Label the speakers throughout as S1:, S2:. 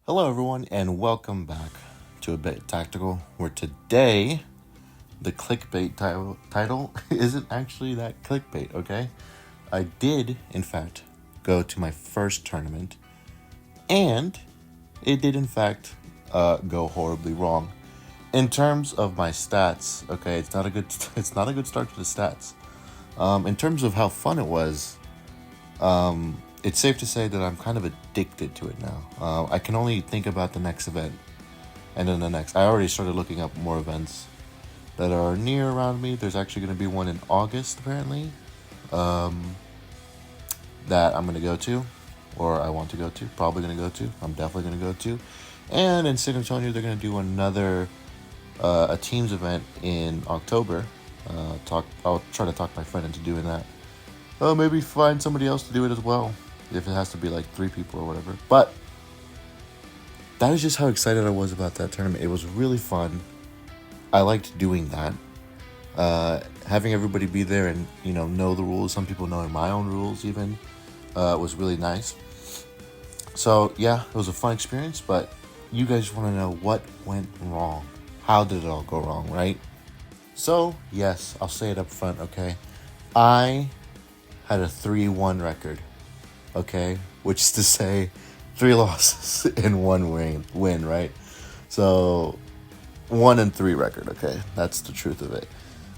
S1: Hello, everyone, and welcome back to A Bit Tactical, where today the clickbait title isn't actually that clickbait, okay? I did, in fact, go to my first tournament, and it did, in fact, go horribly wrong. In terms of my stats, okay, it's not a good start to the stats. In terms of how fun it was, it's safe to say that I'm kind of addicted to it now. I can only think about the next event and then the next. I already started looking up more events that are near around me. There's actually going to be one in August, apparently, that I'm going to go to, or I want to go to. Probably going to go to. I'm definitely going to go to. And in San Antonio, they're going to do another a teams event in October. I'll try to talk my friend into doing that. Maybe find somebody else to do it as well, if it has to be like 3 people or whatever. But that is just how excited I was about that tournament. It was really fun. I liked doing that. Having everybody be there and know the rules. Some people knowing my own rules even was really nice. So yeah, it was a fun experience. But you guys want to know what went wrong? How did it all go wrong, right? So yes, I'll say it up front. Okay, I had a 3-1 record. Okay, which is to say 3 losses and 1 win, right? So 1-3 record. Okay, that's the truth of it.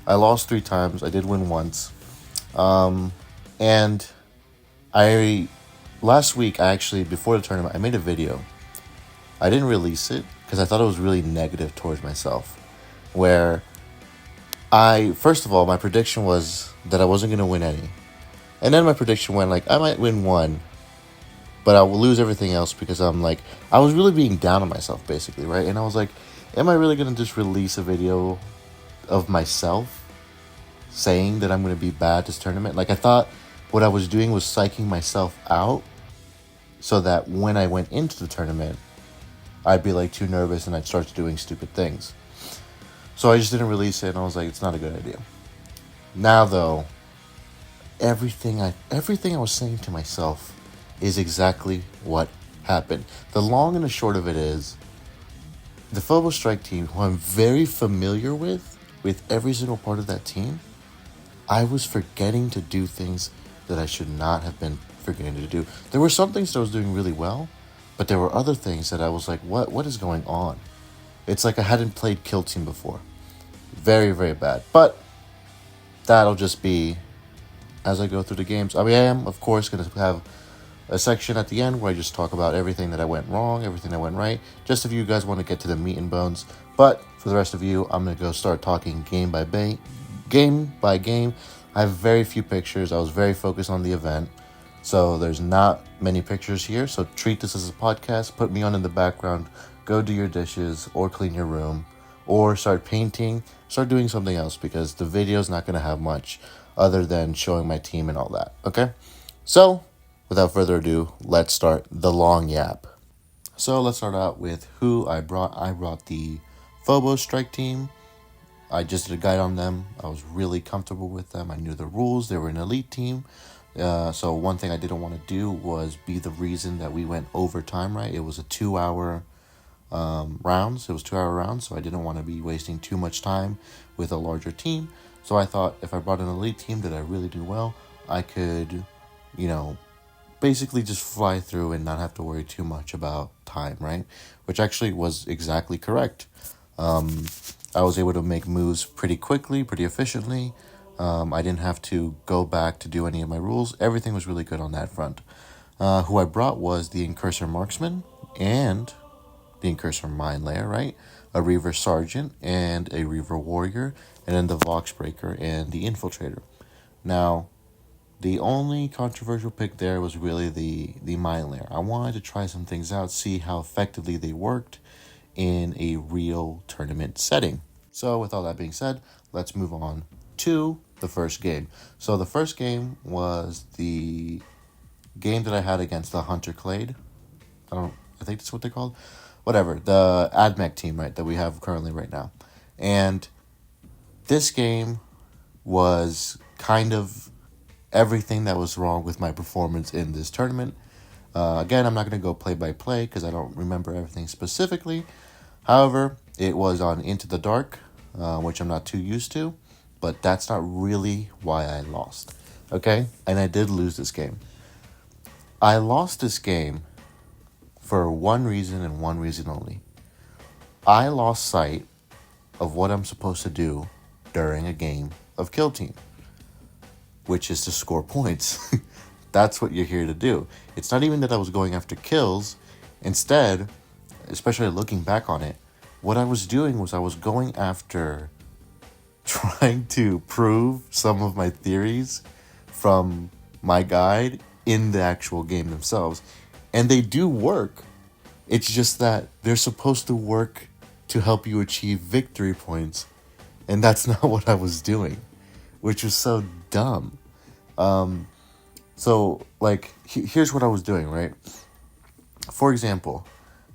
S1: I lost 3 times. I did win once. And last week, before the tournament, I made a video. I didn't release it because I thought it was really negative towards myself. Where first of all, my prediction was that I wasn't going to win any. And then my prediction went like, I might win 1, but I will lose everything else because I was really being down on myself, basically, right? And I was like, am I really going to just release a video of myself saying that I'm going to be bad this tournament? Like, I thought what I was doing was psyching myself out so that when I went into the tournament, I'd be like too nervous and I'd start doing stupid things. So I just didn't release it, and I was like, it's not a good idea. Now, though, everything I was saying to myself is exactly what happened. The long and the short of it is, the Phobos Strike team, who I'm very familiar with every single part of that team, I was forgetting to do things that I should not have been forgetting to do. There were some things that I was doing really well, but there were other things that I was like, what is going on? It's like I hadn't played Kill Team before. Very, very bad. But that'll just be as I go through the games. I am, of course, going to have a section at the end where I just talk about everything that I went wrong, everything that went right, just if you guys want to get to the meat and bones. But for the rest of you, I'm going to go start talking game by game. I have very few pictures. I was very focused on the event, so there's not many pictures here. So treat this as a podcast. Put me on in the background. Go do your dishes or clean your room or start painting. Start doing something else because the video is not going to have much other than showing my team and all that. Okay? So, without further ado, let's start the long yap. So let's start out with who I brought. I brought the Phobos Strike team. I just did a guide on them. I was really comfortable with them. I knew the rules. They were an elite team. So one thing I didn't want to do was be the reason that we went overtime, right? It was a 2-hour rounds. It was 2-hour rounds, so I didn't want to be wasting too much time with a larger team. So I thought if I brought an elite team that I really do well, I could, basically just fly through and not have to worry too much about time, right? Which actually was exactly correct. I was able to make moves pretty quickly, pretty efficiently. I didn't have to go back to do any of my rules. Everything was really good on that front. Who I brought was the Incursor Marksman and the Incursor Mine Layer, right? A Reaver Sergeant and a Reaver Warrior, and then the Vox Breaker and the Infiltrator. Now, the only controversial pick there was really the Mine Layer. I wanted to try some things out, see how effectively they worked in a real tournament setting. So with all that being said, let's move on to the first game. So the first game was the game that I had against the Hunter Clade. I think that's what they're called. Whatever, the AdMech team, right, that we have currently right now. And this game was kind of everything that was wrong with my performance in this tournament. Again, I'm not going to go play by play because I don't remember everything specifically. However, it was on Into the Dark, which I'm not too used to, but that's not really why I lost. Okay? And I did lose this game. I lost this game for one reason and one reason only. I lost sight of what I'm supposed to do during a game of Kill Team, which is to score points. That's what you're here to do. It's not even that I was going after kills. Instead, especially looking back on it, what I was doing was I was going after trying to prove some of my theories from my guide in the actual game themselves. And they do work. It's just that they're supposed to work to help you achieve victory points. And that's not what I was doing, which was so dumb. So, like, here's what I was doing, right? For example,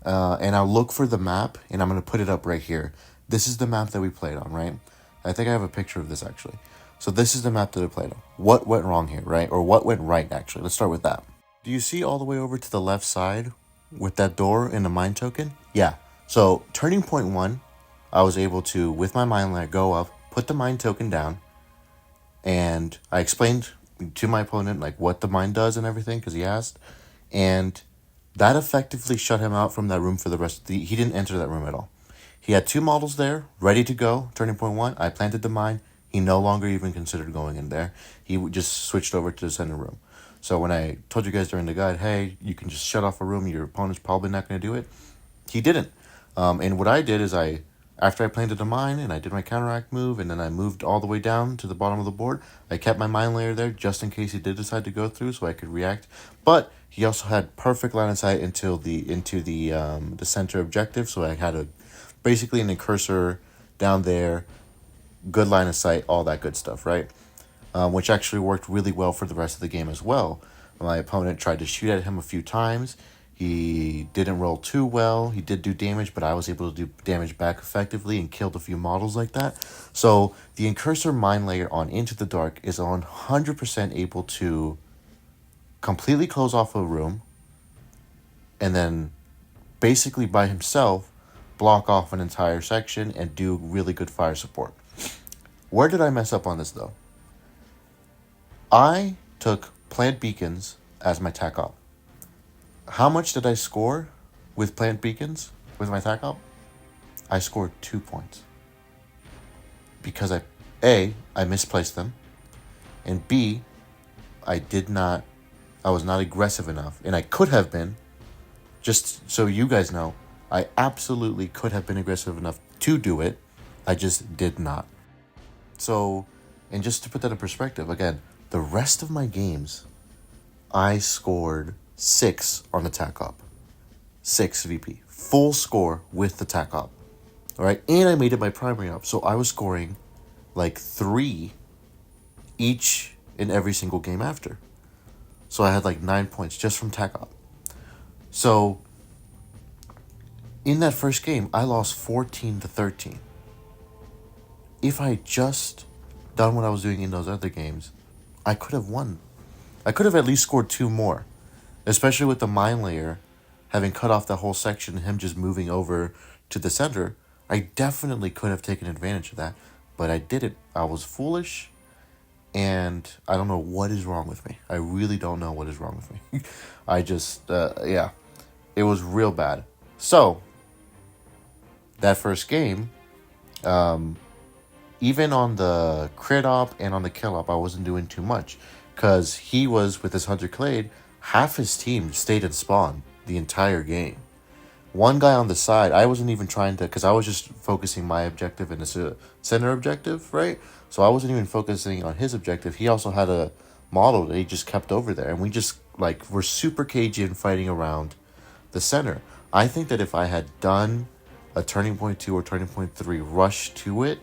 S1: and I'll look for the map, and I'm going to put it up right here. This is the map that we played on, right? I think I have a picture of this, actually. So this is the map that I played on. What went wrong here, right? Or what went right, actually? Let's start with that. Do you see all the way over to the left side with that door and the mine token? Yeah. So, turning point 1, I was able to, with my mine layer, go up, put the mine token down, and I explained to my opponent like what the mine does and everything because he asked, and that effectively shut him out from that room for the rest of he didn't enter that room at all. He had 2 models there ready to go. Turning point 1, I planted the mine. He no longer even considered going in there. He just switched over to the center room. So when I told you guys during the guide, hey, you can just shut off a room, your opponent's probably not going to do it, he didn't. And what I did is after I planted a mine and I did my counteract move and then I moved all the way down to the bottom of the board, I kept my mine layer there just in case he did decide to go through so I could react. But he also had perfect line of sight into the center objective, so I had basically an incursor down there, good line of sight, all that good stuff, right? Which actually worked really well for the rest of the game as well. My opponent tried to shoot at him a few times. He didn't roll too well. He did do damage, but I was able to do damage back effectively and killed a few models like that. So the Incursor Mine Layer on Into the Dark is 100% able to completely close off a room and then basically by himself block off an entire section and do really good fire support. Where did I mess up on this though? I took plant beacons as my tac op. How much did I score with plant beacons with my tac op? I scored 2 points. Because I misplaced them, and B, I was not aggressive enough, and I could have been, just so you guys know, I absolutely could have been aggressive enough to do it, I just did not. So, and just to put that in perspective, again, the rest of my games, I scored 6 on the tac op. 6 VP. Full score with the tac op. Alright, and I made it my primary op, so I was scoring like 3 each in every single game after. So I had like 9 points just from tac op. So, in that first game, I lost 14-13. If I had just done what I was doing in those other games, I could have won. I could have at least scored 2 more. Especially with the mine layer having cut off the whole section and him just moving over to the center. I definitely could have taken advantage of that, but I didn't. I was foolish, and I don't know what is wrong with me. I really don't know what is wrong with me. I just, it was real bad. So, that first game, even on the crit op and on the kill op, I wasn't doing too much. Because he was, with his Hunter Clade, half his team stayed in spawn the entire game. One guy on the side, I wasn't even trying to, because I was just focusing my objective and the center objective, right? So I wasn't even focusing on his objective. He also had a model that he just kept over there. And we just, were super cagey and fighting around the center. I think that if I had done a turning point 2 or turning point 3 rush to it,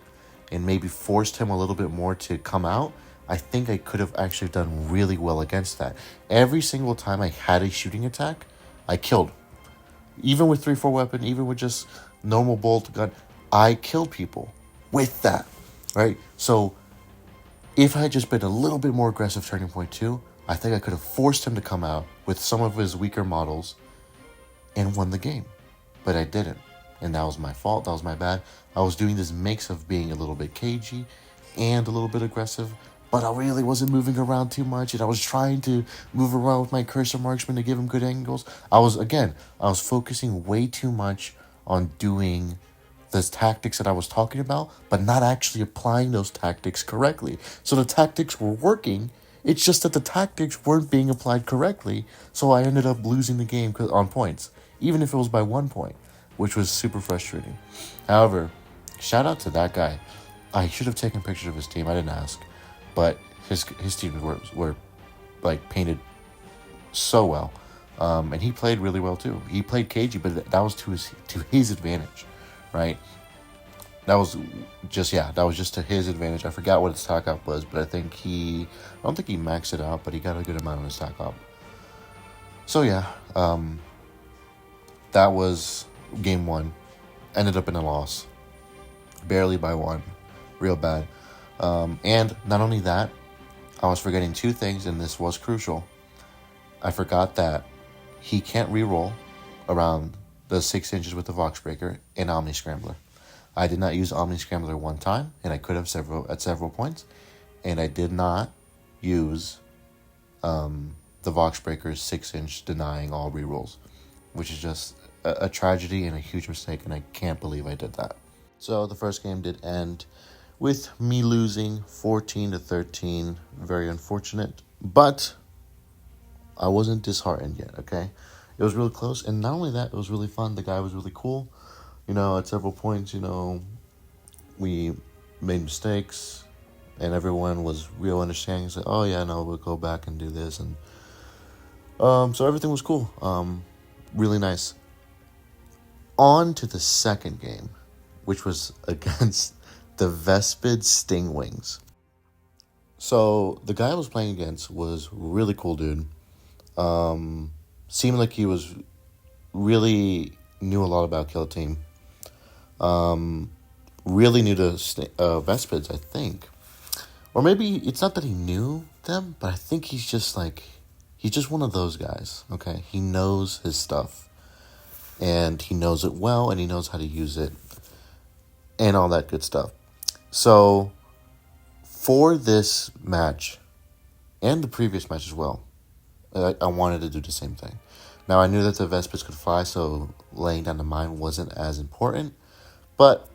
S1: and maybe forced him a little bit more to come out, I think I could have actually done really well against that. Every single time I had a shooting attack, I killed. Even with 3-4 weapon, even with just normal bolt gun, I killed people with that, right? So if I had just been a little bit more aggressive turning point 2, I think I could have forced him to come out with some of his weaker models and won the game. But I didn't. And that was my fault. That was my bad. I was doing this mix of being a little bit cagey and a little bit aggressive, but I really wasn't moving around too much, and I was trying to move around with my cursor marksman to give him good angles. I was focusing way too much on doing the tactics that I was talking about, but not actually applying those tactics correctly. So the tactics were working, it's just that the tactics weren't being applied correctly, so I ended up losing the game on points, even if it was by 1 point, which was super frustrating. However, shout out to that guy. I should have taken pictures of his team. I didn't ask, but his team were like painted so well, and he played really well too. He played cagey, but that was to his advantage, right? That was just to his advantage. I forgot what his stock up was, but I don't think he maxed it out, but he got a good amount on his stock up. So yeah, that was game 1. Ended up in a loss, barely by 1. Real bad. And not only that, I was forgetting 2 things, and this was crucial. I forgot that he can't reroll around the 6 inches with the Vox Breaker and Omni Scrambler. I did not use Omni Scrambler 1 time, and I could have at several points. And I did not use the Vox Breaker's 6-inch denying all rerolls, which is just a tragedy and a huge mistake, and I can't believe I did that. So the first game did end with me losing 14-13. Very unfortunate, but I wasn't disheartened yet, okay? It was really close, and not only that, it was really fun. The guy was really cool. At several points, we made mistakes, and everyone was real understanding. Said, oh yeah, no, we'll go back and do this, and so everything was cool. Really nice. On to the second game, which was against the Vespid Stingwings. So the guy I was playing against was really cool dude. Seemed like he was really knew a lot about Kill Team. Really new to Vespids, I think. Or maybe it's not that he knew them, but I think he's just one of those guys, okay? He knows his stuff. And he knows it well, and he knows how to use it, and all that good stuff. So, for this match, and the previous match as well, I wanted to do the same thing. Now, I knew that the Vespids could fly, so laying down the mine wasn't as important, but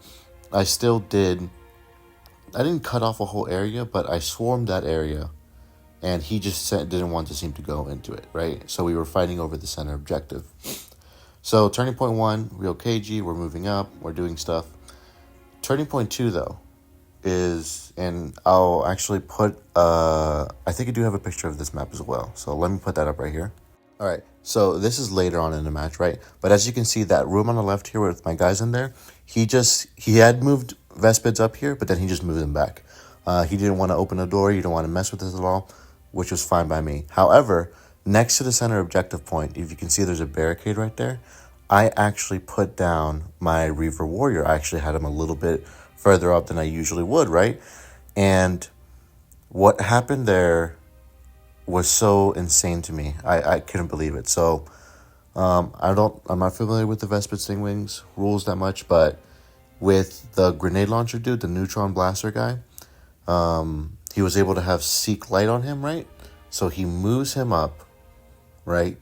S1: I still did. I didn't cut off a whole area, but I swarmed that area, and he just didn't want to seem to go into it, right? So we were fighting over the center objective. So turning point 1, real KG, we're moving up, we're doing stuff. Turning point 2, though, is, and I'll actually put, I think I do have a picture of this map as well. So let me put that up right here. All right, so this is later on in the match, right? But as you can see, that room on the left here with my guys in there, he had moved Vespids up here, but then he just moved them back. He didn't want to open the door, he didn't want to mess with this at all, which was fine by me. However, next to the center objective point, if you can see there's a barricade right there, I actually put down my Reaver Warrior. I actually had him a little bit further up than I usually would, right? And what happened there was so insane to me. I couldn't believe it. So I'm not familiar with the Vespid Stingwings rules that much, but with the grenade launcher dude, the neutron blaster guy, he was able to have Seek Light on him, right? So he moves him up, right,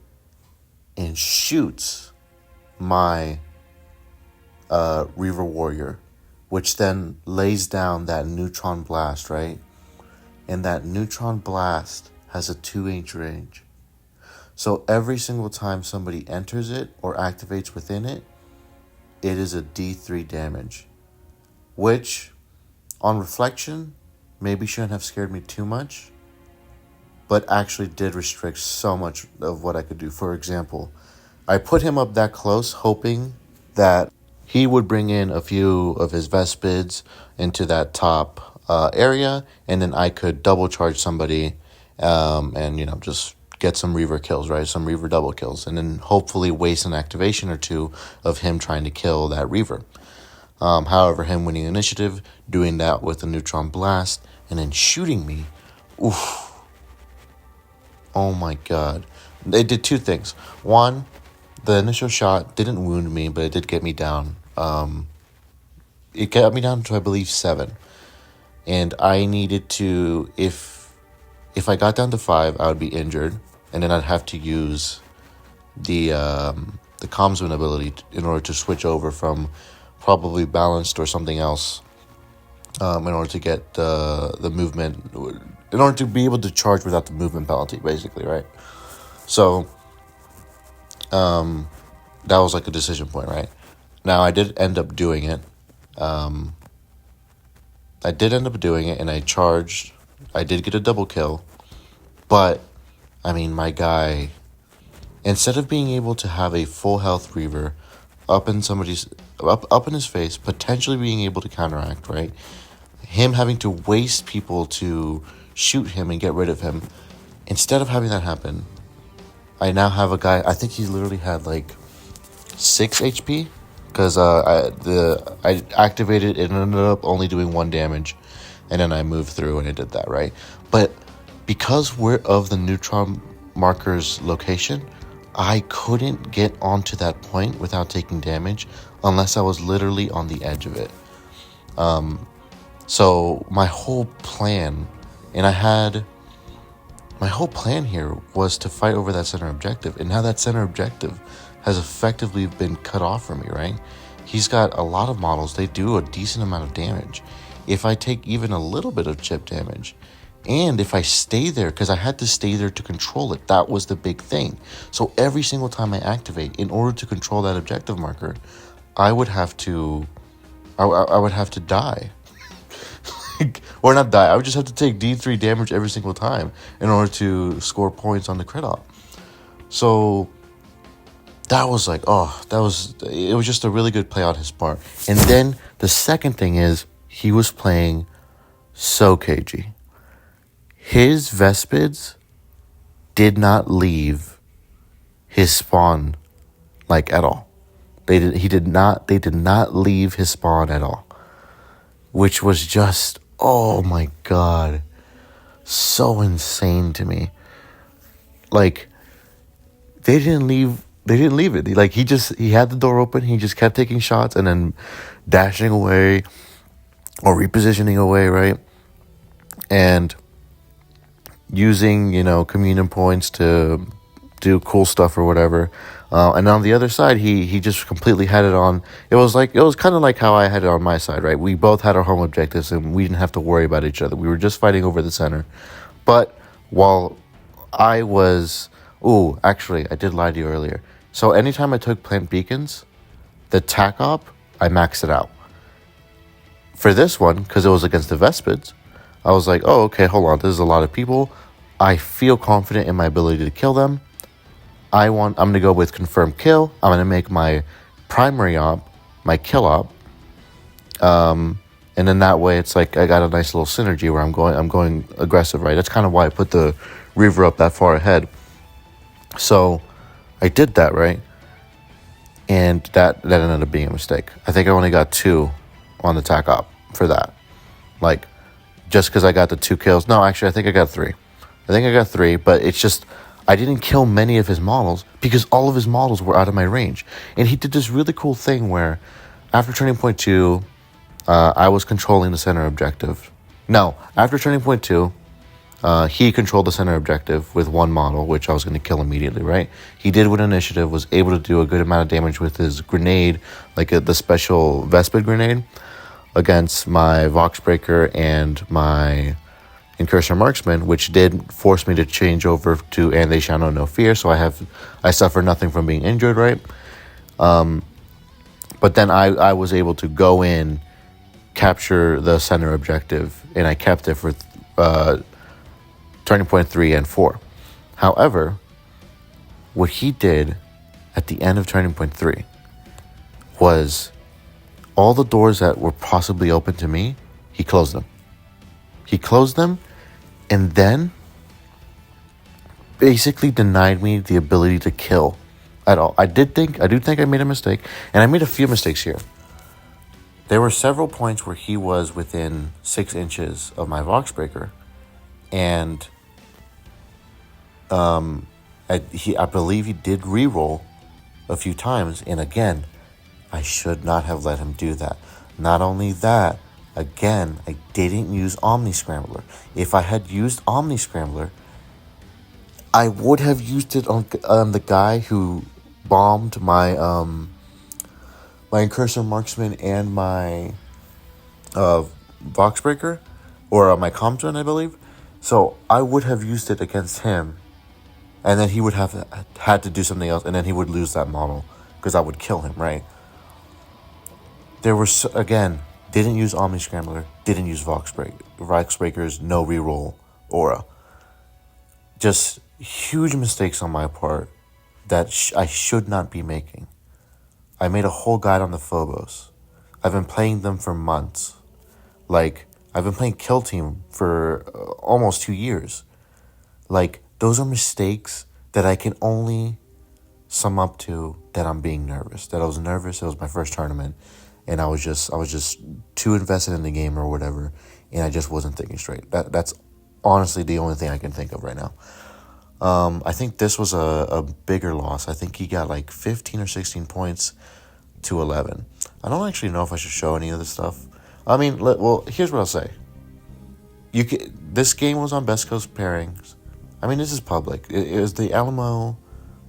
S1: and shoots my Reaver Warrior, which then lays down that neutron blast, right? And that neutron blast has a 2-inch range. So every single time somebody enters it or activates within it, it is a D3 damage, which on reflection maybe shouldn't have scared me too much, but actually did restrict so much of what I could do. For example, I put him up that close, hoping that he would bring in a few of his Vespids into that top area, and then I could double charge somebody and, just get some Reaver kills, right? Some Reaver double kills, and then hopefully waste an activation or two of him trying to kill that Reaver. However, him winning initiative, doing that with a neutron blast, and then shooting me, oof. Oh my god. It did two things. One, the initial shot didn't wound me, but it did get me down. It got me down to, I believe, 7. And I needed to, if I got down to 5, I would be injured, and then I'd have to use the Comsman ability in order to switch over from probably balanced or something else, in order to get the movement, in order to be able to charge without the movement penalty, basically, right? So, that was like a decision point, right? Now, I did end up doing it. And I charged. I did get a double kill, but, I mean, my guy, instead of being able to have a full health Reaver up in his face, potentially being able to counteract, right? Him having to waste people to shoot him and get rid of him. Instead of having that happen, I now have a guy, I think he literally had like 6 HP, because I activated it and ended up only doing 1 damage, and then I moved through and it did that, right? But because we're of the neutron marker's location, I couldn't get onto that point without taking damage unless I was literally on the edge of it. So my whole plan, my whole plan here was to fight over that center objective, and now that center objective has effectively been cut off for me, right? He's got a lot of models. They do a decent amount of damage. If I take even a little bit of chip damage, and if I stay there, because I had to stay there to control it, that was the big thing. So every single time I activate, in order to control that objective marker, I would have to die. Or not die, I would just have to take D3 damage every single time in order to score points on the crit op. So that was like, it was just a really good play on his part. And then the second thing is, he was playing so cagey. His Vespids did not leave his spawn, like, at all. They did not leave his spawn at all. Which was just, oh my god, so insane to me. Like, they didn't leave it. Like, he had the door open, he just kept taking shots and then dashing away or repositioning away, right? And using, communion points to do cool stuff or whatever. And on the other side, he just completely had it on. It was kind of like how I had it on my side, right? We both had our home objectives and we didn't have to worry about each other. We were just fighting over the center. But while I was... Ooh, actually, I did lie to you earlier. So anytime I took plant beacons, the tac op, I maxed it out. For this one, because it was against the Vespids, I was like, oh, okay, hold on. This is a lot of people. I feel confident in my ability to kill them. I'm going to go with confirmed kill. I'm going to make my primary op my kill op. And then that way it's like I got a nice little synergy where I'm going aggressive, right? That's kind of why I put the Reaver up that far ahead. So I did that, right? And that ended up being a mistake. I think I only got 2 on the tac op for that. Like, just because I got the 2 kills. No, actually, I think I got 3. But it's just, I didn't kill many of his models because all of his models were out of my range. And he did this really cool thing where after turning point 2, I was controlling the center objective. No, after turning point 2, he controlled the center objective with 1 model, which I was going to kill immediately, right? He did win initiative, was able to do a good amount of damage with his grenade, like the special Vespid grenade, against my Voxbreaker and my Incursion Marksman, which did force me to change over to And They Shall Know No Fear, so I suffer nothing from being injured, right? But then I was able to go in, capture the center objective, and I kept it for turning point 3 and 4. However, what he did at the end of turning point 3 was all the doors that were possibly open to me, he closed them. And then basically denied me the ability to kill at all. I do think I made a mistake, and I made a few mistakes here. There were several points where he was within 6 inches of my Voxbreaker, and I believe he did reroll a few times, and again, I should not have let him do that. Not only that, again, I didn't use Omni Scrambler. If I had used Omni Scrambler, I would have used it on the guy who bombed my Incursor Marksman and my Voxbreaker, or my Comtron, I believe. So I would have used it against him, and then he would have had to do something else, and then he would lose that model because I would kill him, right? There was, again, didn't use Omni Scrambler, didn't use Voxbreaker's no reroll aura. Just huge mistakes on my part that I should not be making. I made a whole guide on the Phobos. I've been playing them for months. Like, I've been playing Kill Team for almost 2 years. Like, those are mistakes that I can only sum up to that I'm being nervous. That I was nervous. It was my first tournament, and I was just too invested in the game or whatever, and I just wasn't thinking straight. That's honestly the only thing I can think of right now. I think this was a bigger loss. I think he got like 15 or 16 points to 11. I don't actually know if I should show any of this stuff. I mean, well, here's what I'll say. This game was on Best Coast pairings. I mean, this is public. It was the Alamo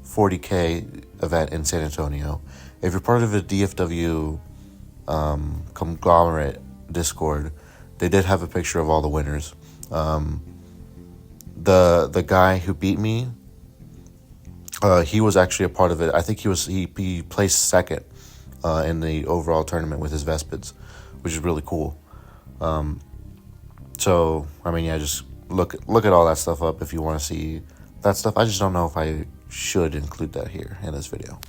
S1: 40K event in San Antonio. If you're part of the DFW conglomerate Discord, they did have a picture of all the winners. The guy who beat me, he was actually a part of it. I think he placed second in the overall tournament with his Vespids, which is really cool. So I mean, yeah, just look at all that stuff up if you want to see that stuff. I just don't know if I should include that here in this video.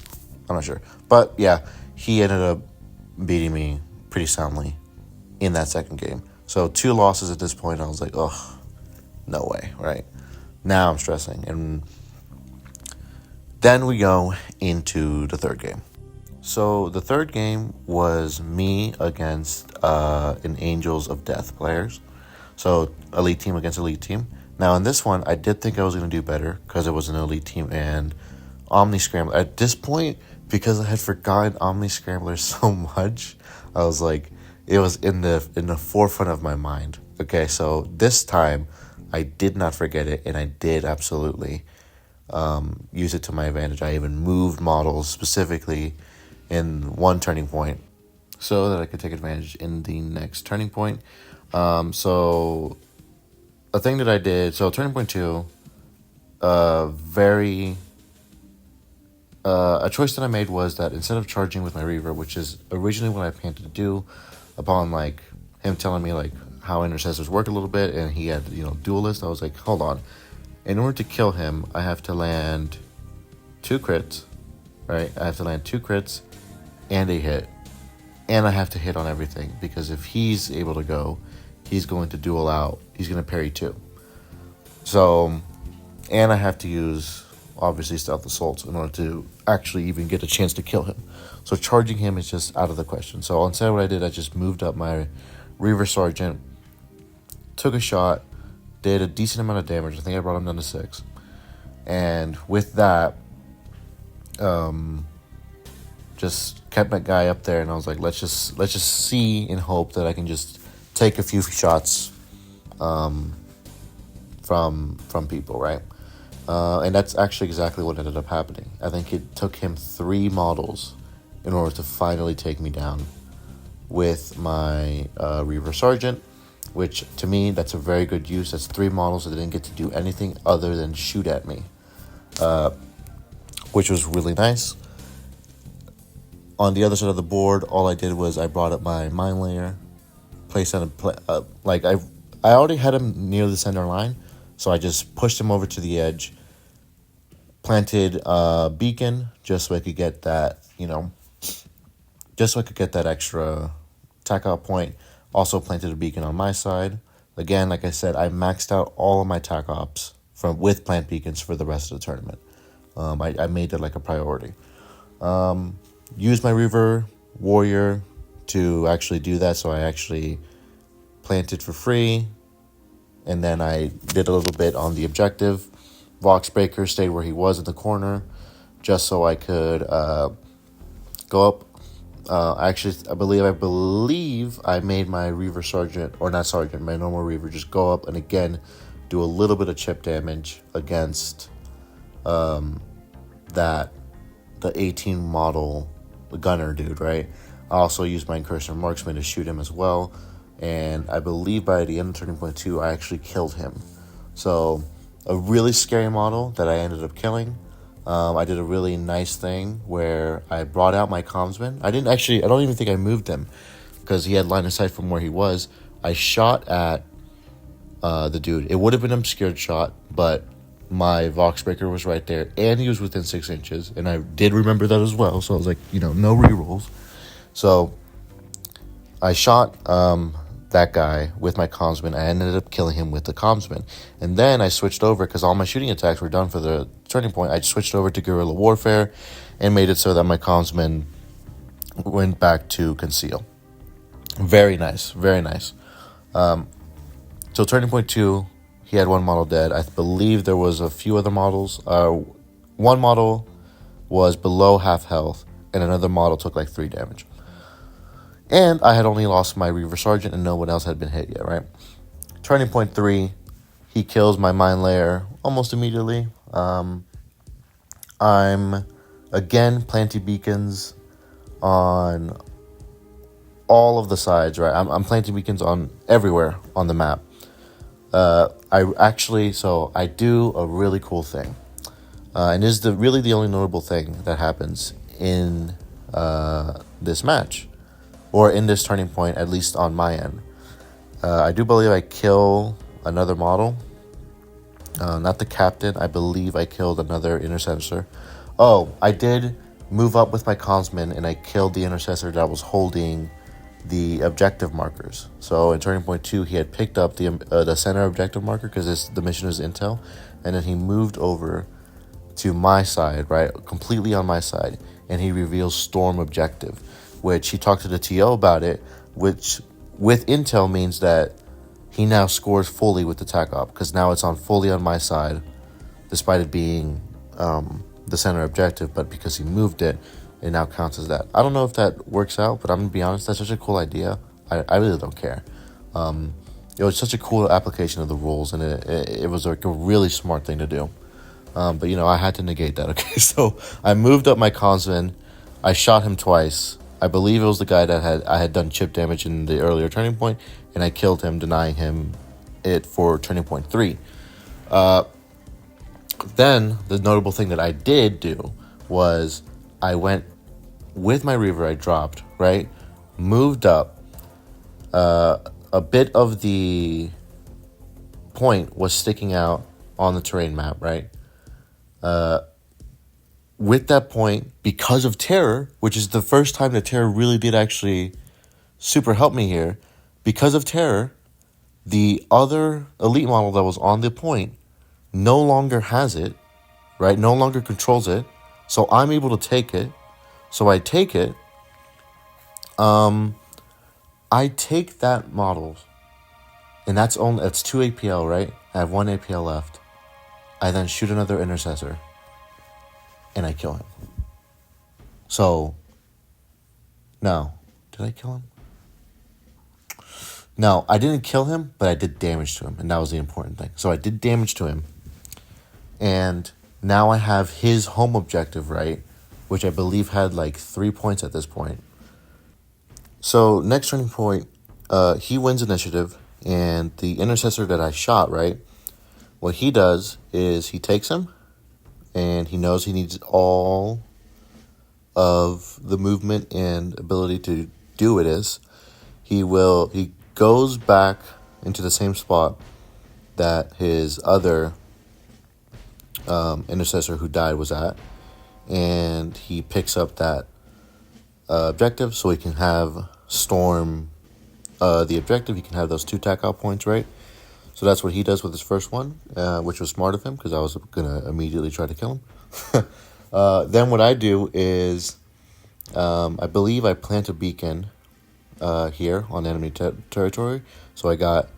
S1: I'm not sure, but yeah, he ended up beating me pretty soundly in that second game. So 2 losses at this point. I was like, oh, no way, right? Now I'm stressing. And then we go into the third game. So the third game was me against an Angels of Death players. So elite team against elite team. Now in this one, I did think I was going to do better because it was an elite team and Omni Scrambler. At this point, because I had forgotten Omni Scrambler so much, I was like, it was in the forefront of my mind. Okay, so this time I did not forget it, and I did absolutely use it to my advantage. I even moved models specifically in one turning point so that I could take advantage in the next turning point. So a thing that I did, so turning point 2, a choice that I made was that instead of charging with my Reaver, which is originally what I planned to do, upon like him telling me like how intercessors work a little bit, and he had duelist, I was like, hold on, in order to kill him, I have to land 2 crits, right? I have to land 2 crits and a hit, and I have to hit on everything, because if he's able to go, he's going to duel out. He's going to parry 2. So, and I have to use obviously stealth assaults in order to actually even get a chance to kill him. So charging him is just out of the question. So instead, what I did, I just moved up my Reaver Sergeant, took a shot, did a decent amount of damage. I think I brought him down to 6, and with that, just kept that guy up there, and I was like, let's just see and hope that I can just take a few shots from people, right? And that's actually exactly what ended up happening. I think it took him 3 models in order to finally take me down with my Reaver Sergeant, which to me, that's a very good use. That's 3 models that didn't get to do anything other than shoot at me, which was really nice. On the other side of the board, all I did was I brought up my Mine Layer, placed on I already had him near the center line, so I just pushed him over to the edge, planted a beacon just so I could get that, extra attack out point. Also planted a beacon on my side. Again, like I said, I maxed out all of my attack ops with plant beacons for the rest of the tournament. I made it like a priority. Used my Reaver Warrior to actually do that, so I actually planted for free, and then I did a little bit on the objective, Vox Breaker stayed where he was in the corner, just so I could go up. I believe I made my Reaver Sergeant, or not Sergeant, my normal Reaver, just go up and again do a little bit of chip damage against the 18 model gunner dude, right? I also used my Incursion Marksman to shoot him as well, and I believe by the end of Turning Point 2, I actually killed him. So, a really scary model that I ended up killing. I did a really nice thing where I brought out my commsman. I don't even think I moved him because he had line of sight from where he was. I shot at the dude. It would have been an obscured shot, but my Vox Breaker was right there, and he was within 6 inches, and I did remember that as well, so I was like, no rerolls. So I shot that guy with my commsman. I ended up killing him with the commsman, and then I switched over because all my shooting attacks were done for the Turning Point. I switched over to guerrilla warfare and made it so that my commsman went back to conceal. Very nice, very nice. So Turning Point 2, he had one model dead. I believe there was a few other models. One model was below half health, and another model took like 3 damage. And I had only lost my Reaver Sergeant, and no one else had been hit yet, right? Turning Point 3, he kills my Mine Layer almost immediately. I'm, again, planting beacons on all of the sides, right? I'm planting beacons on everywhere on the map. I do a really cool thing. And this is really the only notable thing that happens in this match. Or in this Turning Point, at least on my end. I do believe I kill another model. Not the captain. I believe I killed another intercessor. Oh, I did move up with my commsman, and I killed the intercessor that was holding the objective markers. So in Turning Point 2, he had picked up the center objective marker because the mission is intel, and then he moved over to my side, right, completely on my side, and he reveals Storm objective, which he talked to the TO about it, which with intel means that he now scores fully with the TAC op, because now it's fully on my side, despite it being the center objective, but because he moved it, it now counts as that. I don't know if that works out, but I'm going to be honest, that's such a cool idea. I really don't care. It was such a cool application of the rules, and it was like a really smart thing to do. But, I had to negate that, okay? So I moved up my commsman. I shot him twice. I believe it was the guy that I had done chip damage in the earlier Turning Point, and I killed him, denying him it for Turning Point 3. Then, the notable thing that I did do was I went with my Reaver, I dropped, right? Moved up. A bit of the point was sticking out on the terrain map, right? With that point, because of Terror, which is the first time that Terror really did actually super help me here, because of Terror, the other elite model that was on the point no longer has it, right? No longer controls it. So I'm able to take it. So I take it. I take that model, and that's 2 APL, right? I have 1 APL left. I then shoot another intercessor, and I kill him. So, no. Did I kill him? No, I didn't kill him, but I did damage to him, and that was the important thing. So I did damage to him, and now I have his home objective, right? Which I believe had like 3 points at this point. So next Turning Point, he wins initiative, and the intercessor that I shot, right? What he does is he takes him, and he knows he needs all of the movement and ability to do it. He goes back into the same spot that his other intercessor who died was at, and he picks up that objective so he can have Storm the objective. He can have those 2 TAC out points, right? So that's what he does with his first one, which was smart of him because I was going to immediately try to kill him. Then what I do is I believe I plant a beacon here on enemy territory. So I got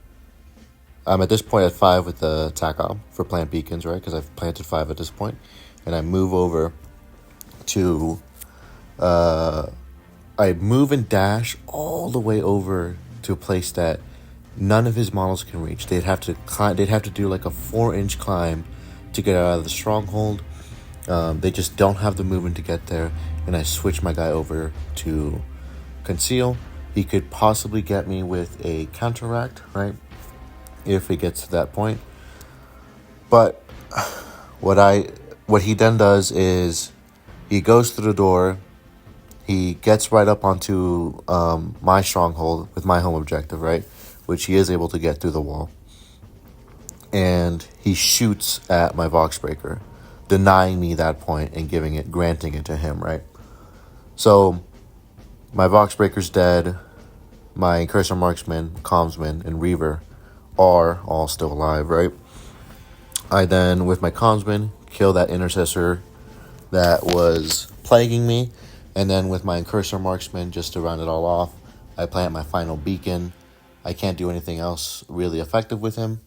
S1: I'm at this point at 5 with the TACOM for plant beacons, right? Because I've planted 5 at this point. And I move over to... I move and dash all the way over to a place that none of his models can reach. They'd have to climb. They'd have to do like a 4-inch climb to get out of the stronghold. They just don't have the movement to get there. And I switch my guy over to conceal. He could possibly get me with a counteract, right? If it gets to that point. But what he then does is he goes through the door. He gets right up onto my stronghold with my home objective, right? Which he is able to get through the wall. And he shoots at my Voxbreaker, denying me that point and granting it to him, right? So my Voxbreaker's dead. My Cursor Marksman, Commsman, and Reaver are all still alive, right? I then, with my Commsman, kill that Intercessor that was plaguing me. And then with my Cursor Marksman, just to round it all off, I plant my final beacon. I can't do anything else really effective with him.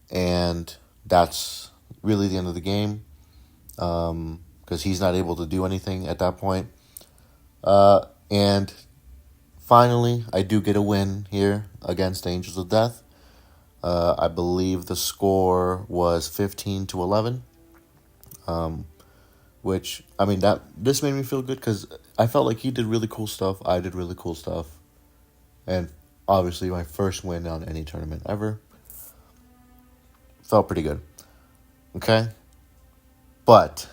S1: And that's really the end of the game. Because he's not able to do anything at that point. And finally, I do get a win here against Angels of Death. I believe the score was 15-11. Which, I mean, this made me feel good because I felt like he did really cool stuff. I did really cool stuff. And obviously my first win on any tournament ever. Felt pretty good. Okay? But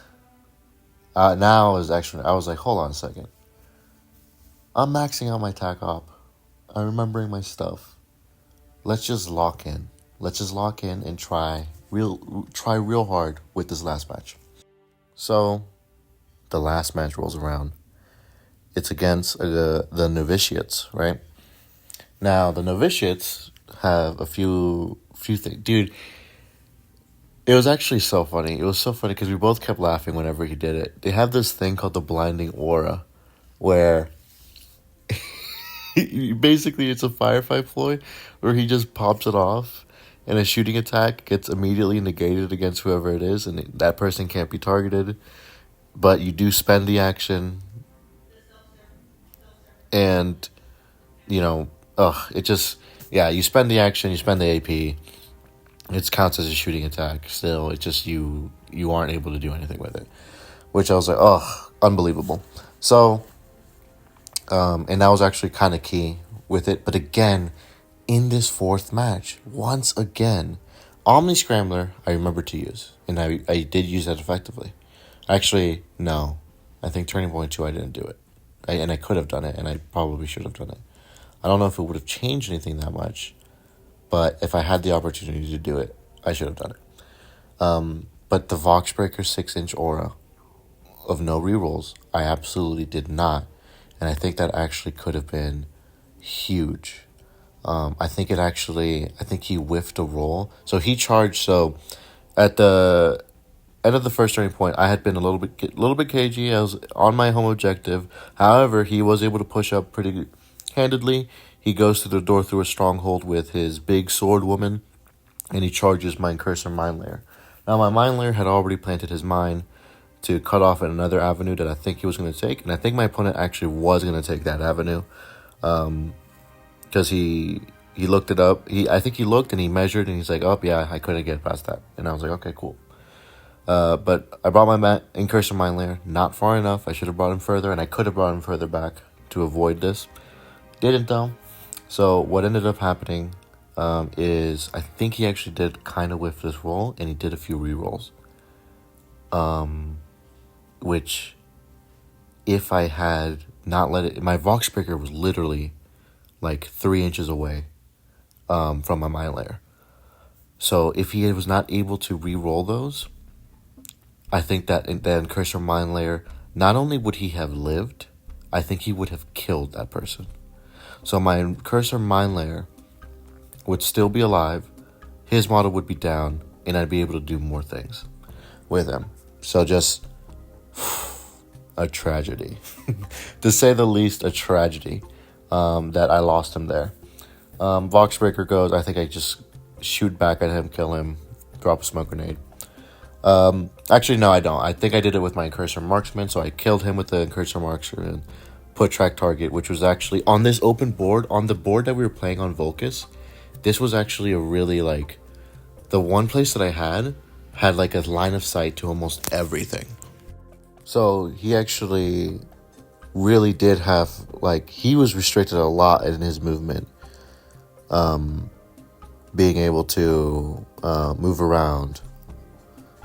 S1: now I was like, hold on a second. I'm maxing out my TAC op. I'm remembering my stuff. Let's just lock in. Let's just lock in and try real hard with this last match. So, the last match rolls around. It's against the Novitiates, right? Now, the Novitiates have a few things. Dude, it was actually so funny. It was so funny because we both kept laughing whenever he did it. They have this thing called the Blinding Aura, where basically it's a firefight ploy where he just pops it off and a shooting attack gets immediately negated against whoever it is, and that person can't be targeted. But you do spend the action, and, you spend the action, you spend the AP, it counts as a shooting attack. Still, it's just you aren't able to do anything with it. Which I was like, unbelievable. So, and that was actually kind of key with it. But again, in this fourth match, once again, Omni Scrambler I remember to use. And I did use that effectively. Actually, no. I think Turning Point 2, I didn't do it. And I could have done it, and I probably should have done it. I don't know if it would have changed anything that much. But if I had the opportunity to do it, I should have done it. But the Voxbreaker 6-inch aura of no rerolls, I absolutely did not. And I think that actually could have been huge. I think he whiffed a roll. So he charged. So at the end of the first turning point, I had been a little bit cagey. I was on my home objective. However, he was able to push up pretty handedly. He goes through the door through a stronghold with his big sword woman, and he charges my Cursor Mine Layer. Now, my Mine Layer had already planted his mine to cut off at another avenue that I think he was going to take, and I think my opponent actually was going to take that avenue, because he looked it up. I think he looked and he measured, and he's like, oh, yeah, I couldn't get past that. And I was like, okay, cool. But I brought my Cursor Mine Layer not far enough. I should have brought him further, and I could have brought him further back to avoid this. Didn't, though. So what ended up happening is I think he actually did kind of whiff this roll, and he did a few rerolls. Which, if I had not let it... My Voxbreaker was literally like 3 inches away from my Mine Layer. So if he was not able to re-roll those, I think that then Cursor Mine Layer, not only would he have lived, I think he would have killed that person. So my Cursor Mine Layer would still be alive, his model would be down, and I'd be able to do more things with him. So just a tragedy. To say the least, a tragedy that I lost him there. Voxbreaker goes, I think shoot back at him, kill him, drop a smoke grenade. Actually, no, I don't. I think I did it with my Incursor Marksman, so I killed him with the Incursor Marksman, put track target, which was actually on this open board, on the board that we were playing on Volcus. This was actually a really, like, the one place that I had like a line of sight to almost everything. So he actually really did have, like, he was restricted a lot in his movement. Being able to move around.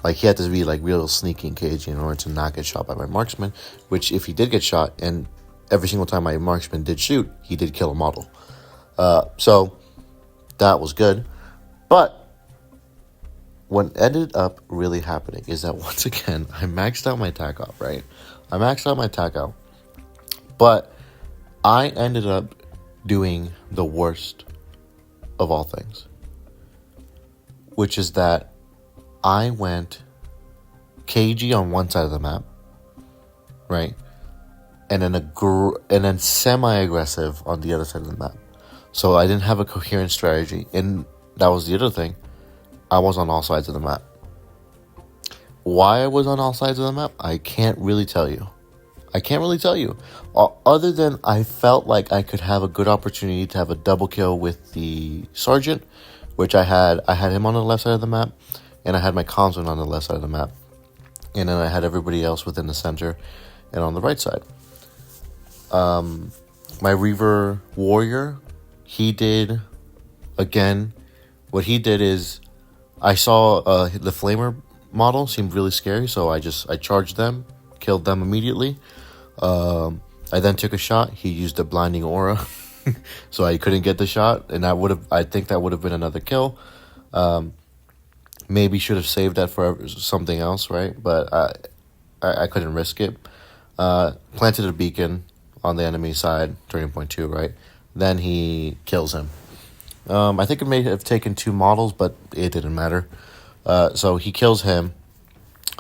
S1: Like, he had to be, like, real sneaky and cagey in order to not get shot by my marksman, which if he did get shot, and every single time my marksman did shoot, he did kill a model. So that was good. But what ended up really happening is that once again, I maxed out my tac op, right? I maxed out my tac op. But I ended up doing the worst of all things, which is that I went cagey on one side of the map, right? And then semi-aggressive on the other side of the map. So I didn't have a coherent strategy. And that was the other thing. I was on all sides of the map. Why I was on all sides of the map, I can't really tell you. Other than I felt like I could have a good opportunity to have a double kill with the Sergeant, which I had him on the left side of the map, and I had my Consman on the left side of the map. And then I had everybody else within the center and on the right side. My Reaver Warrior, he did, again, what he did is, I saw the Flamer model seemed really scary, so I charged them, killed them immediately. I then took a shot. He used a blinding aura, so I couldn't get the shot, and I think that would have been another kill. Maybe should have saved that for something else, right? But I couldn't risk it. Planted a beacon on the enemy side, turning point 2, right? Then he kills him. I think it may have taken 2 models, but it didn't matter. So he kills him.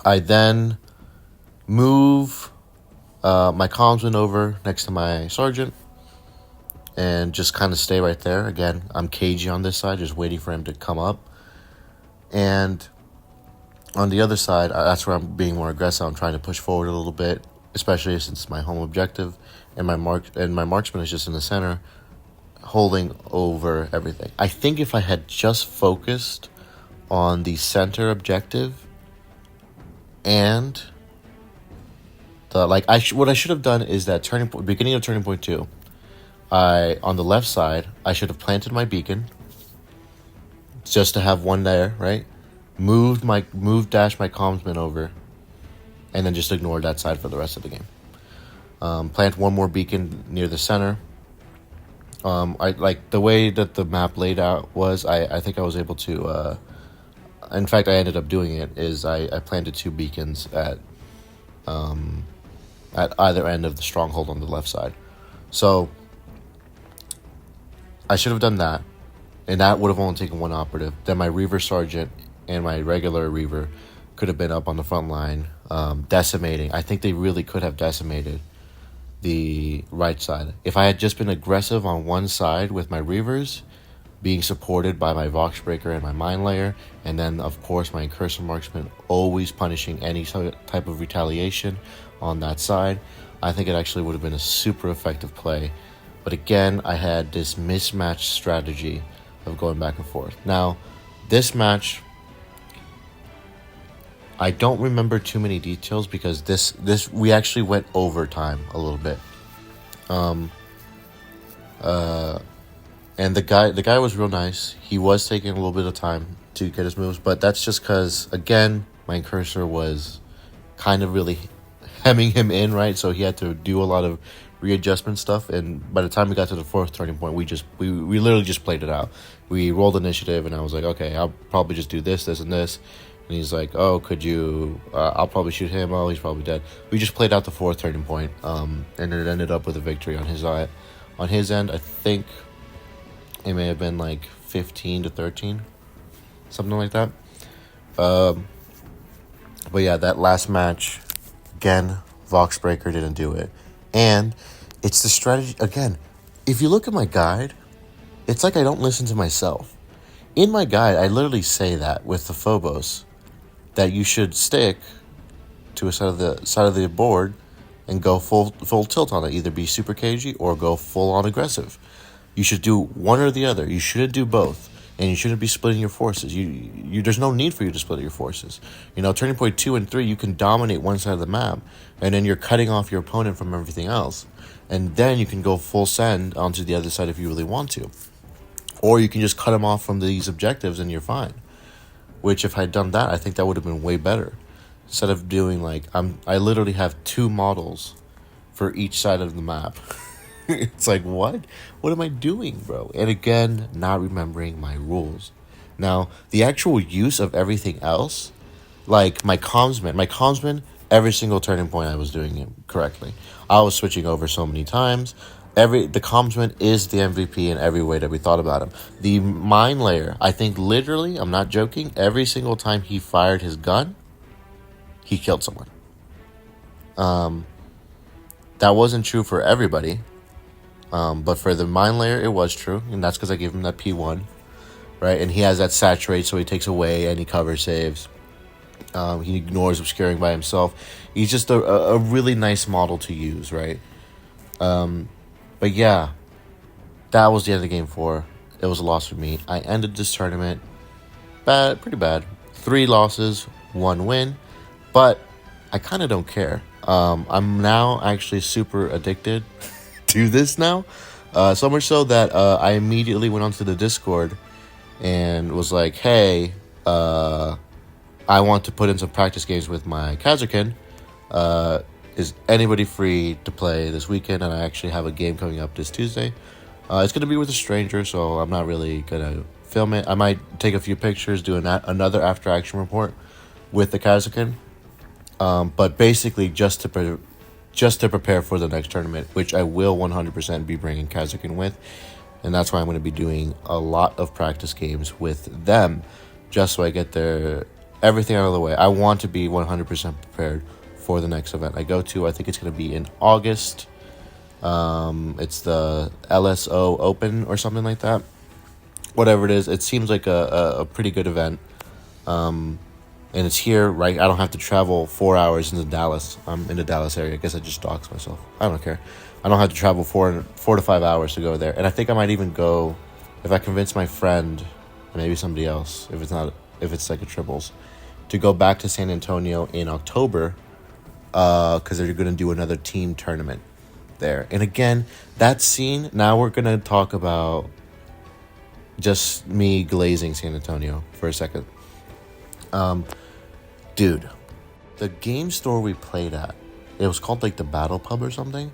S1: I then move my Commsman over next to my Sergeant and just kind of stay right there. Again, I'm cagey on this side, just waiting for him to come up. And on the other side, that's where I'm being more aggressive. I'm trying to push forward a little bit, especially since it's my home objective, and my marksman is just in the center, holding over everything. I think if I had just focused on the center objective and what I should have done is that beginning of turning point 2, on the left side, I should have planted my beacon just to have one there, right? Dash my Commsman over, and then just ignored that side for the rest of the game. Plant one more beacon near the center. I like the way that the map laid out was, I think I was able to, in fact, I ended up doing it, is I planted 2 beacons at either end of the stronghold on the left side. So I should have done that, and that would have only taken 1 operative. Then my Reaver Sergeant and my regular Reaver could have been up on the front line, decimating. I think they really could have decimated the right side. If I had just been aggressive on one side with my Reavers, being supported by my Voxbreaker and my Mind Layer, and then of course my Incursor Marksman always punishing any type of retaliation on that side, I think it actually would have been a super effective play. But again, I had this mismatched strategy of going back and forth. Now, this match, I don't remember too many details because this we actually went overtime a little bit. And the guy was real nice. He was taking a little bit of time to get his moves, but that's just because, again, my Incursor was kind of really hemming him in, right? So he had to do a lot of readjustment stuff, and by the time we got to the 4th turning point, we literally just played it out. We rolled initiative, and I was like, okay, I'll probably just do this, and this. And he's like, oh, could you, I'll probably shoot him. Oh, he's probably dead. We just played out the 4th turning point, and it ended up with a victory on his end. I think it may have been like 15-13, something like that. But yeah, that last match, again, Voxbreaker didn't do it. And it's the strategy, again, if you look at my guide, it's like I don't listen to myself. in my guide, I literally say that with the Phobos, that you should stick to a side of the board and go full tilt on it. Either be super cagey or go full on aggressive. You should do one or the other. You shouldn't do both, and you shouldn't be splitting your forces. There's no need for you to split your forces. Turning point 2 and 3, you can dominate one side of the map, and then you're cutting off your opponent from everything else, and then you can go full send onto the other side if you really want to, or you can just cut them off from these objectives and you're fine. Which, if I'd done that, I think that would have been way better. Instead of doing I literally have 2 models for each side of the map. It's like, what? What am I doing, bro? And again, not remembering my rules. Now, the actual use of everything else, like my commsman, every single turning point I was doing it correctly. I was switching over so many times. The commsman is the MVP in every way that we thought about him. The mine layer, I think literally, I'm not joking, every single time he fired his gun, he killed someone. That wasn't true for everybody. But for the mine layer, it was true. And that's because I gave him that P1. Right? And he has that saturate, so he takes away any cover saves. He ignores obscuring by himself. He's just a really nice model to use, right? But yeah, that was the end of game 4. It was a loss for me. I ended this tournament pretty bad. 3 losses, 1 win. But I kind of don't care. I'm now actually super addicted to this now. So much so that I immediately went onto the Discord and was like, hey, I want to put in some practice games with my Kazakin. Is anybody free to play this weekend? And I actually have a game coming up this Tuesday. It's going to be with a stranger, so I'm not really going to film it. I might take a few pictures, do another after action report with the Kazakin. But basically just to prepare for the next tournament, which I will 100% be bringing Kazakin with. And that's why I'm going to be doing a lot of practice games with them, just so I get everything out of the way. I want to be 100% prepared for the next event I go to. I think it's going to be in August. It's the LSO Open or something like that. Whatever it is, it seems like a pretty good event. And it's here, right? I don't have to travel 4 hours into Dallas. I'm in the Dallas area. I guess I just doxed myself. I don't care. I don't have to travel 4 to 5 hours to go there. And I think I might even go, if I convince my friend, and maybe somebody else, if it's like a triples, to go back to San Antonio in October, because they're going to do another team tournament there. And again, that scene, now we're going to talk about just me glazing San Antonio for a second. Dude, the game store we played at, it was called like the Battle Pub or something.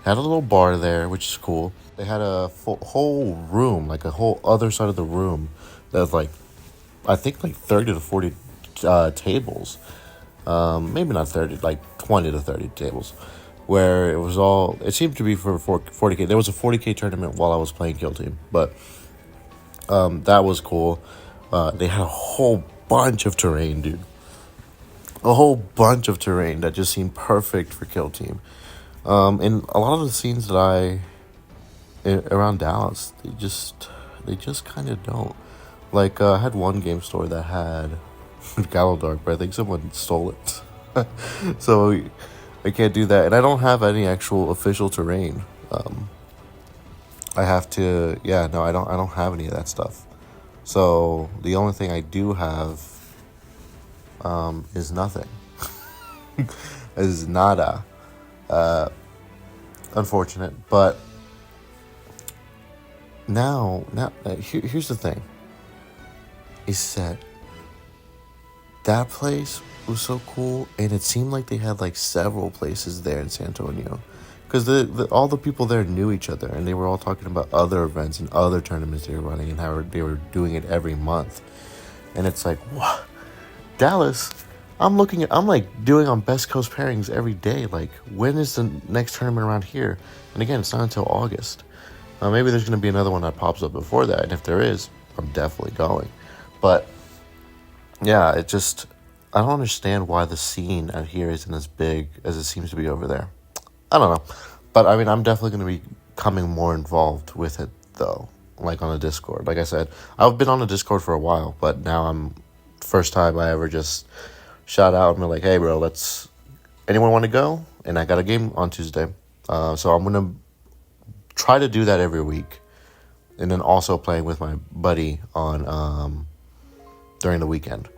S1: Had a little bar there, which is cool. They had a whole room, like a whole other side of the room that was like, I think like 30 to 40 tables. Maybe not 30, like 20 to 30 tables. Where it seemed to be for 40K. There was a 40K tournament while I was playing Kill Team. But that was cool. They had a whole bunch of terrain, dude. A whole bunch of terrain that just seemed perfect for Kill Team. And a lot of the scenes that around Dallas, they just kind of don't. Like, I had one game store that had Gallo Dark, but I think someone stole it. So I can't do that. And I don't have any actual official terrain. I have to, I don't have any of that stuff. So the only thing I do have is nothing. Is nada. Unfortunate, but now here's the thing. Is that place was so cool, and it seemed like they had like several places there in San Antonio, because all the people there knew each other, and they were all talking about other events and other tournaments they were running and how they were doing it every month. And it's like, what? Dallas, I'm like doing on Best Coast pairings every day. Like, when is the next tournament around here? And again, it's not until August. Maybe there's going to be another one that pops up before that. And if there is, I'm definitely going. But yeah, I don't understand why the scene out here isn't as big as it seems to be over there. I don't know. But I mean, I'm definitely going to be becoming more involved with it, though. like on a Discord. Like I said, I've been on a Discord for a while, but now first time I ever just shout out and be like, hey bro, anyone want to go? And I got a game on Tuesday. So I'm going to try to do that every week. And then also playing with my buddy on during the weekend.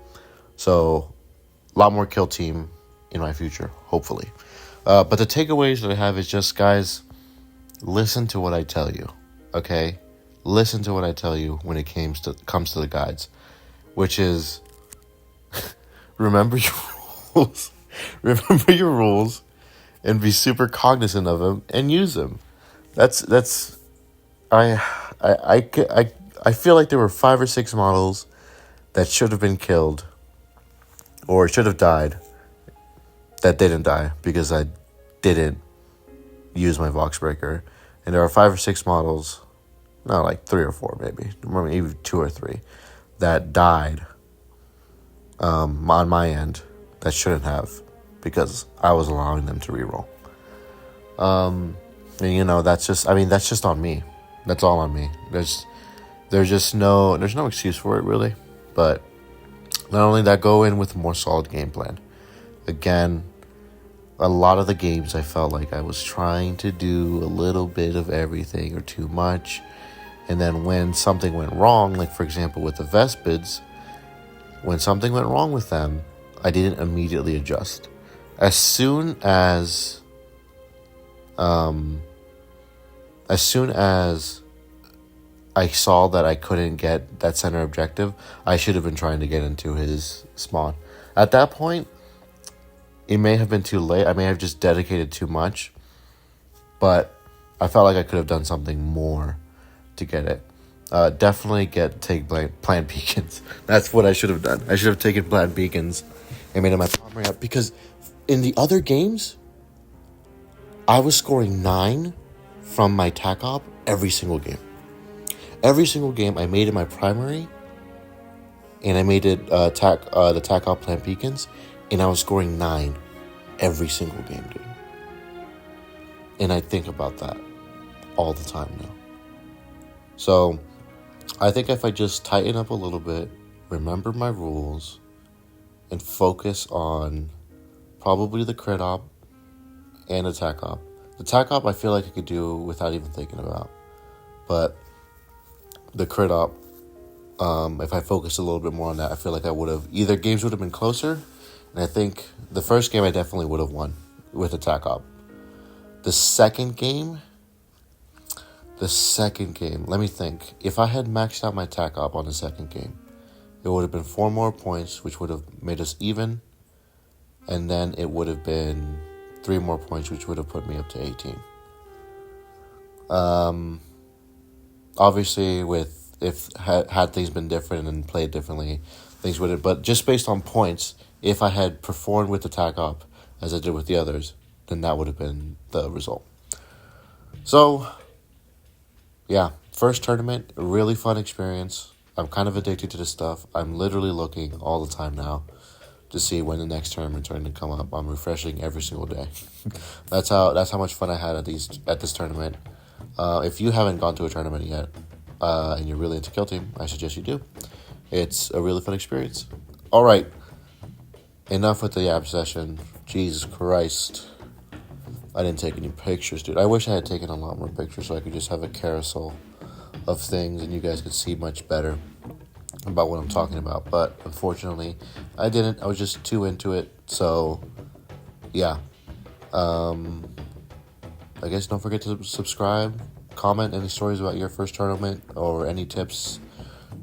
S1: So a lot more Kill Team in my future, hopefully. But the takeaways that I have is just, guys, listen to what I tell you, okay? Listen to what I tell you when it comes to the guides, which is remember your rules. Remember your rules and be super cognizant of them and use them. I feel like there were 5 or 6 models that should have been killed or should have died that didn't die because I didn't use my Vox Breaker. And there are 5 or 6 models, not like 3 or 4 maybe, even 2 or 3, that died on my end that shouldn't have because I was allowing them to reroll. And that's just on me. That's all on me. There's no excuse for it really. But not only that, go in with a more solid game plan. Again, a lot of the games I felt like I was trying to do a little bit of everything or too much. And then when something went wrong, like for example with the Vespids, when something went wrong with them, I didn't immediately adjust. As soon as I saw that I couldn't get that center objective, I should have been trying to get into his spawn. At that point, it may have been too late. I may have just dedicated too much, but I felt like I could have done something more to get it. Definitely take plant beacons. That's what I should have done. I should have taken plant beacons and made it my primary up, because in the other games, I was scoring 9 from my tac op every single game. Every single game I made it my primary, and I made it the tac op plant beacons, and I was scoring 9 every single game, dude. And I think about that all the time now. So I think if I just tighten up a little bit, remember my rules, and focus on probably the crit op and the tac op. The tac op I feel like I could do without even thinking about. But the crit op, if I focused a little bit more on that, I feel like I would have, either games would have been closer, and I think the first game I definitely would have won with the tac op. The second game, let me think. If I had maxed out my tac op on the second game, it would have been 4 more points, which would have made us even, and then it would have been 3 more points, which would have put me up to 18. Obviously, had things been different and played differently, things would have. But just based on points, if I had performed with the tac op as I did with the others, then that would have been the result. So, yeah, first tournament, a really fun experience. I'm kind of addicted to this stuff. I'm literally looking all the time now to see when the next tournament's going to come up. I'm refreshing every single day. That's how much fun I had at this tournament. If you haven't gone to a tournament yet, and you're really into Kill Team, I suggest you do. It's a really fun experience. All right, enough with the yap session. Jesus Christ, I didn't take any pictures, dude. I wish I had taken a lot more pictures so I could just have a carousel of things and you guys could see much better about what I'm talking about. But unfortunately, I didn't. I was just too into it. So, yeah. I guess don't forget to subscribe, comment any stories about your first tournament, or any tips,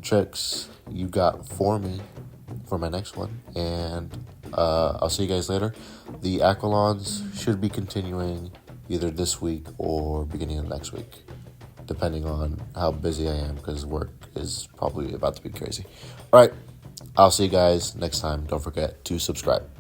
S1: tricks you got for me for my next one. And I'll see you guys later. The Aquilons should be continuing either this week or beginning of next week, depending on how busy I am, because work is probably about to be crazy. All right, I'll see you guys next time. Don't forget to subscribe.